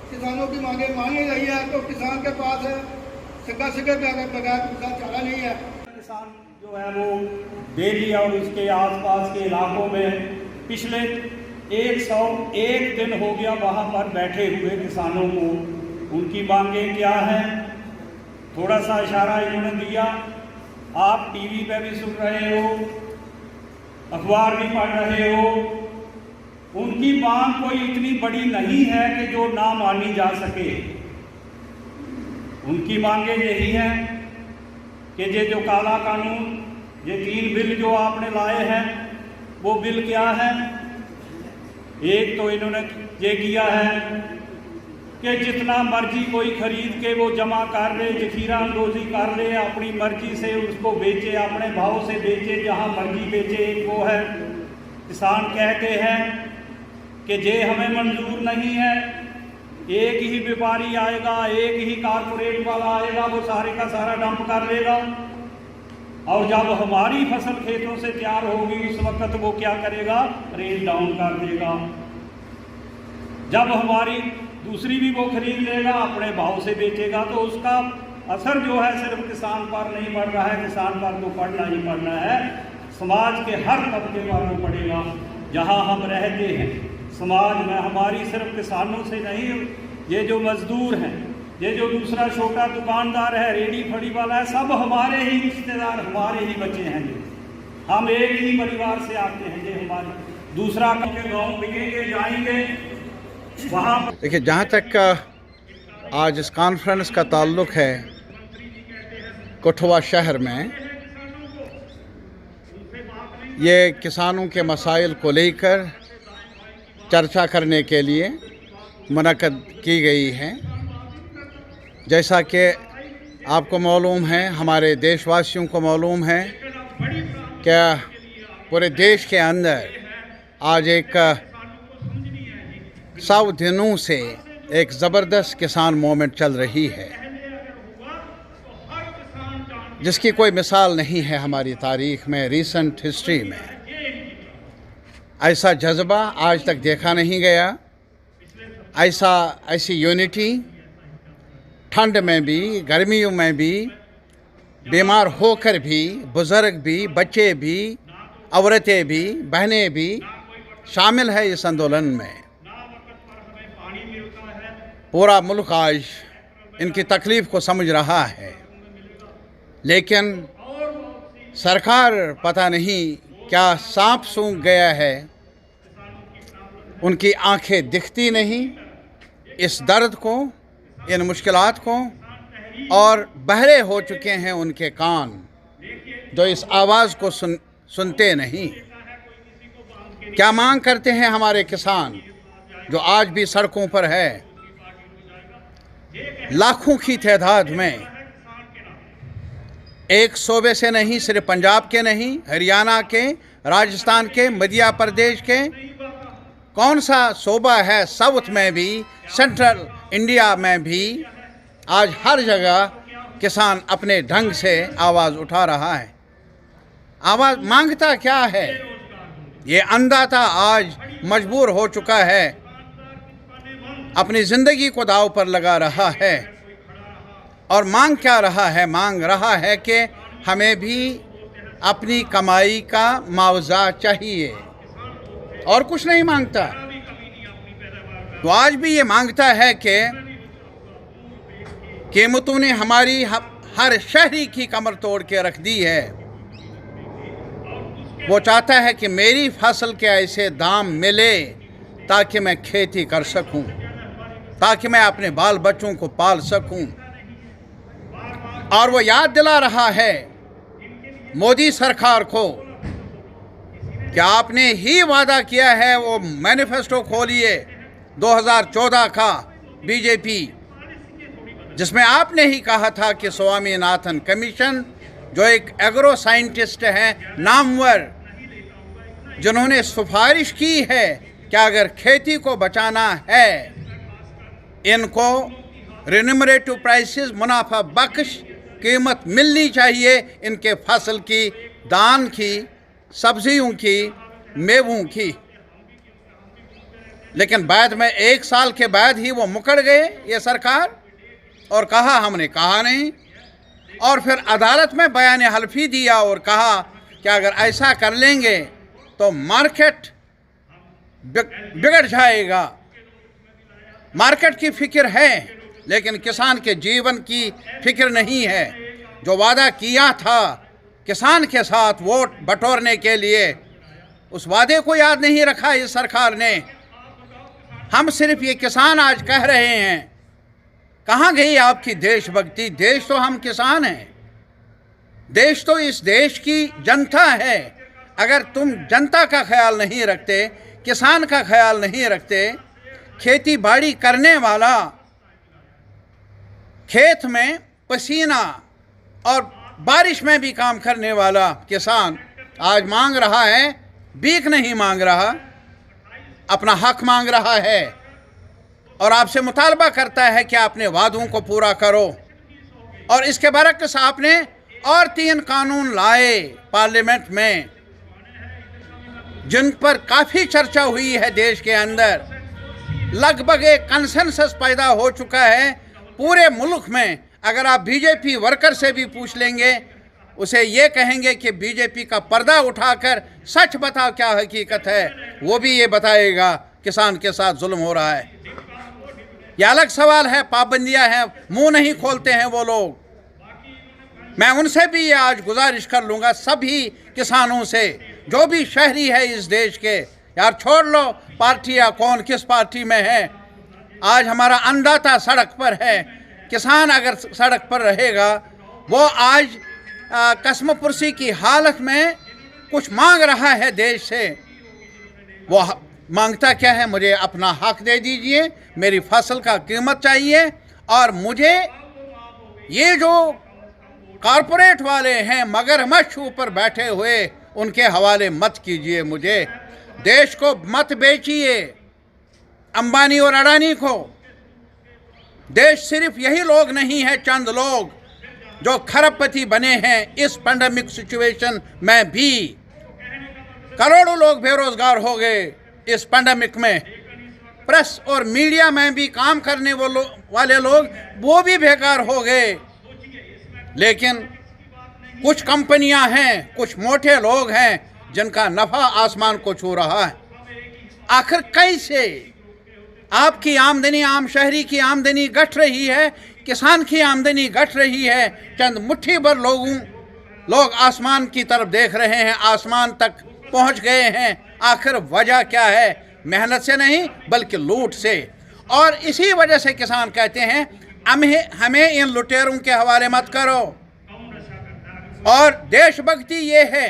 किसानों की मांगे मानी गई है तो किसान के पास सिक्के बगैर किसान चारा नहीं है। किसान जो है वो दिल्ली और उसके आसपास के इलाकों में पिछले 101 दिन हो गया वहाँ पर बैठे हुए किसानों को। उनकी मांगे क्या हैं, थोड़ा सा इशारा इन्होंने दिया। आप टीवी पे भी सुन रहे हो, अखबार भी पढ़ रहे हो। उनकी मांग कोई इतनी बड़ी नहीं है कि जो ना मानी जा सके। उनकी मांगे यही हैं कि ये जो काला कानून, ये 3 बिल जो आपने लाए हैं, वो बिल क्या है। एक तो इन्होंने ये किया है कि जितना मर्जी कोई खरीद के वो जमा कर ले, जखीरा अंदोजी कर ले, अपनी मर्जी से उसको बेचे, अपने भाव से बेचे, जहाँ मर्जी बेचे। एक वो है। किसान कहते हैं कि ये हमें मंजूर नहीं है। एक ही व्यापारी आएगा, एक ही कारपोरेट वाला आएगा, वो सारे का सारा डंप कर लेगा। और जब हमारी फसल खेतों से तैयार होगी उस वक्त वो क्या करेगा, रेट डाउन कर देगा। जब हमारी दूसरी भी वो खरीद लेगा, अपने भाव से बेचेगा। तो उसका असर जो है सिर्फ किसान पर नहीं पड़ रहा है, किसान पर तो पड़ना ही पड़ना है, समाज के हर तबके पर वो पड़ेगा जहाँ हम रहते हैं। समाज में हमारी सिर्फ किसानों से नहीं, ये जो मजदूर हैं, ये जो दूसरा छोटा दुकानदार है, रेडी फड़ी वाला है, सब हमारे ही रिश्तेदार, हमारे ही बच्चे हैं। ये हम एक ही परिवार से आते हैं। ये हमारे दूसरा के गाँव बिकेंगे जाएंगे वहाँ। देखिए, जहाँ तक आज इस कॉन्फ्रेंस का ताल्लुक है, कठुआ शहर में ये किसानों के मसाइल को लेकर चर्चा करने के लिए मुनक़्क़द की गई है। जैसा कि आपको मालूम है, हमारे देशवासियों को मालूम है कि पूरे देश के अंदर आज एक 100 दिनों से एक ज़बरदस्त किसान मूवमेंट चल रही है, जिसकी कोई मिसाल नहीं है हमारी तारीख़ में, रीसेंट हिस्ट्री में। ऐसा जज्बा आज तक देखा नहीं गया। ऐसी यूनिटी ठंड में भी, गर्मियों में भी, बीमार होकर भी, बुज़ुर्ग भी, बच्चे भी, औरतें भी, बहनें भी शामिल है इस आंदोलन में। पूरा मुल्क आज इनकी तकलीफ़ को समझ रहा है, लेकिन सरकार पता नहीं क्या सांप सूंघ गया है, उनकी आंखें दिखती नहीं इस दर्द को, इन मुश्किलात को, और बहरे हो चुके हैं उनके कान जो इस आवाज़ को सुनते नहीं। क्या मांग करते हैं हमारे किसान जो आज भी सड़कों पर है, लाखों की तादाद में, एक सूबे से नहीं, सिर्फ पंजाब के नहीं, हरियाणा के, राजस्थान के, मध्य प्रदेश के, कौन सा सूबा है साउथ में भी, सेंट्रल इंडिया में भी, आज हर जगह किसान अपने ढंग से आवाज़ उठा रहा है। आवाज़ मांगता क्या है? ये अंधाता आज मजबूर हो चुका है, अपनी ज़िंदगी को दाव पर लगा रहा है। और मांग क्या रहा है? मांग रहा है कि हमें भी अपनी कमाई का मुआवजा चाहिए, और कुछ नहीं मांगता। तो आज भी ये मांगता है कि कीमतों ने हमारी हर शहरी की कमर तोड़ के रख दी है। वो चाहता है कि मेरी फसल के ऐसे दाम मिले ताकि मैं खेती कर सकूं, ताकि मैं अपने बाल बच्चों को पाल सकूं। और वो याद दिला रहा है मोदी सरकार को कि आपने ही वादा किया है, वो मैनिफेस्टो खोलिए 2014 का बीजेपी, जिसमें आपने ही कहा था कि स्वामीनाथन कमीशन, जो एक एग्रो साइंटिस्ट हैं नामवर, जिन्होंने सिफारिश की है कि अगर खेती को बचाना है, इनको रिन्यूमरेटिव प्राइसेस, मुनाफा बख्श कीमत मिलनी चाहिए इनके फसल की, दान की, सब्जियों की, मेवों की। लेकिन बाद में 1 साल के बाद ही वो मुकर गए ये सरकार, और कहा हमने कहा नहीं। और फिर अदालत में बयान हल्फी दिया और कहा कि अगर ऐसा कर लेंगे तो मार्केट बिगड़ जाएगा। मार्केट की फिक्र है लेकिन किसान के जीवन की फिक्र नहीं है। जो वादा किया था किसान के साथ वोट बटोरने के लिए, उस वादे को याद नहीं रखा इस सरकार ने। हम सिर्फ ये किसान आज कह रहे हैं, कहाँ गई आपकी देशभक्ति? देश तो हम किसान हैं, देश तो इस देश की जनता है। अगर तुम जनता का ख्याल नहीं रखते, किसान का ख्याल नहीं रखते, खेती बाड़ी करने वाला, खेत में पसीना और बारिश में भी काम करने वाला किसान आज मांग रहा है, भीख नहीं मांग रहा, अपना हक मांग रहा है और आपसे मुतालबा करता है कि अपने वादों को पूरा करो। और इसके बरक्स आपने और 3 कानून लाए पार्लियामेंट में, जिन पर काफ़ी चर्चा हुई है देश के अंदर। लगभग एक कंसेंसस पैदा हो चुका है पूरे मुल्क में। अगर आप बीजेपी वर्कर से भी पूछ लेंगे, उसे ये कहेंगे कि बीजेपी का पर्दा उठाकर सच बताओ क्या हकीकत है, वो भी ये बताएगा किसान के साथ जुल्म हो रहा है। यह अलग सवाल है, पाबंदियां हैं, मुंह नहीं खोलते हैं वो लोग। मैं उनसे भी ये आज गुजारिश कर लूँगा, सभी किसानों से, जो भी शहरी है इस देश के, यार छोड़ लो पार्टियाँ कौन किस पार्टी में है। आज हमारा अन्नदाता सड़क पर है। किसान अगर सड़क पर रहेगा, वो आज कसमपुरसी की हालत में कुछ मांग रहा है देश से। वो मांगता क्या है? मुझे अपना हक दे दीजिए, मेरी फसल का कीमत चाहिए, और मुझे ये जो कॉरपोरेट वाले हैं मगरमच्छ ऊपर बैठे हुए, उनके हवाले मत कीजिए। मुझे देश को मत बेचिए अंबानी और अडानी को। देश सिर्फ यही लोग नहीं है, चंद लोग जो खरबपति बने हैं इस पैंडेमिक सिचुएशन में भी। करोड़ों लोग बेरोजगार हो गए इस पैंडेमिक में। प्रेस और मीडिया में भी काम करने वाले लोग वो भी बेकार हो गए। लेकिन कुछ कंपनियां हैं, कुछ मोटे लोग हैं जिनका नफा आसमान को छू रहा है। आखिर कैसे आपकी आमदनी, आम शहरी की आमदनी घट रही है, किसान की आमदनी घट रही है, चंद मुट्ठी भर लोग आसमान की तरफ देख रहे हैं, आसमान तक पहुंच गए हैं। आखिर वजह क्या है? मेहनत से नहीं बल्कि लूट से। और इसी वजह से किसान कहते हैं हमें इन लुटेरों के हवाले मत करो। और देशभक्ति ये है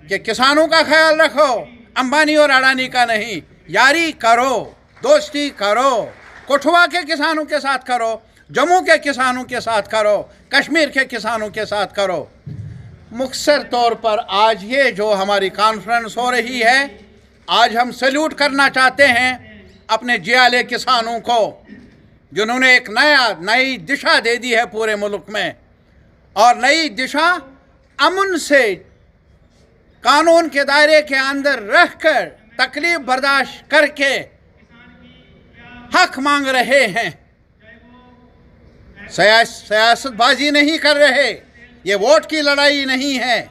कि किसानों का ख्याल रखो, अंबानी और अडानी का नहीं। यारी करो, दोस्ती करो, कठुआ के किसानों के साथ करो, जम्मू के किसानों के साथ करो, कश्मीर के किसानों के साथ करो। मुख्तसर तौर पर आज ये जो हमारी कॉन्फ्रेंस हो रही है, आज हम सैल्यूट करना चाहते हैं अपने जियाले किसानों को, जिन्होंने एक नई दिशा दे दी है पूरे मुल्क में। और नई दिशा अमन से कानून के दायरे के अंदर रहकर तकलीफ बर्दाश्त करके हक मांग रहे हैं। सियासतबाजी नहीं कर रहे, ये वोट की लड़ाई नहीं है।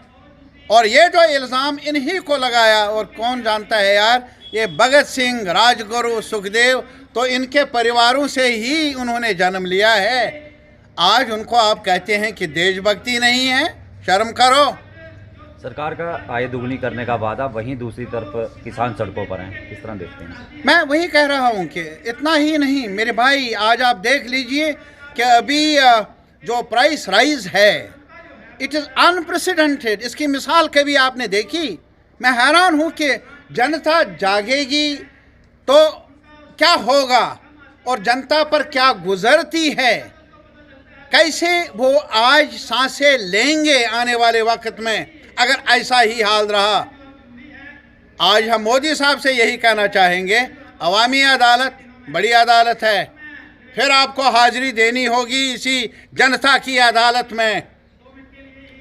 और ये जो इल्ज़ाम इन्हीं को लगाया, और कौन जानता है यार, ये भगत सिंह, राजगुरु, सुखदेव, तो इनके परिवारों से ही उन्होंने जन्म लिया है। आज उनको आप कहते हैं कि देशभक्ति नहीं है, शर्म करो। सरकार का आय दुगनी करने का वादा, वहीं दूसरी तरफ किसान सड़कों पर हैं, किस तरह देखते हैं? मैं वही कह रहा हूँ कि इतना ही नहीं मेरे भाई, आज आप देख लीजिए कि अभी जो प्राइस राइज है, इट इज़ अनप्रेसिडेंटेड। इसकी मिसाल कभी आपने देखी? मैं हैरान हूँ कि जनता जागेगी तो क्या होगा और जनता पर क्या गुजरती है, कैसे वो आज सांसें लेंगे आने वाले वक्त में अगर ऐसा ही हाल रहा। आज हम मोदी साहब से यही कहना चाहेंगे, अवामी अदालत बड़ी अदालत है, फिर आपको हाजिरी देनी होगी इसी जनता की अदालत में।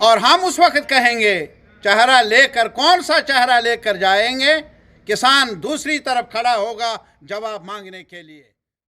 और हम उस वक्त कहेंगे, चेहरा लेकर, कौन सा चेहरा लेकर जाएंगे किसान दूसरी तरफ खड़ा होगा जवाब मांगने के लिए।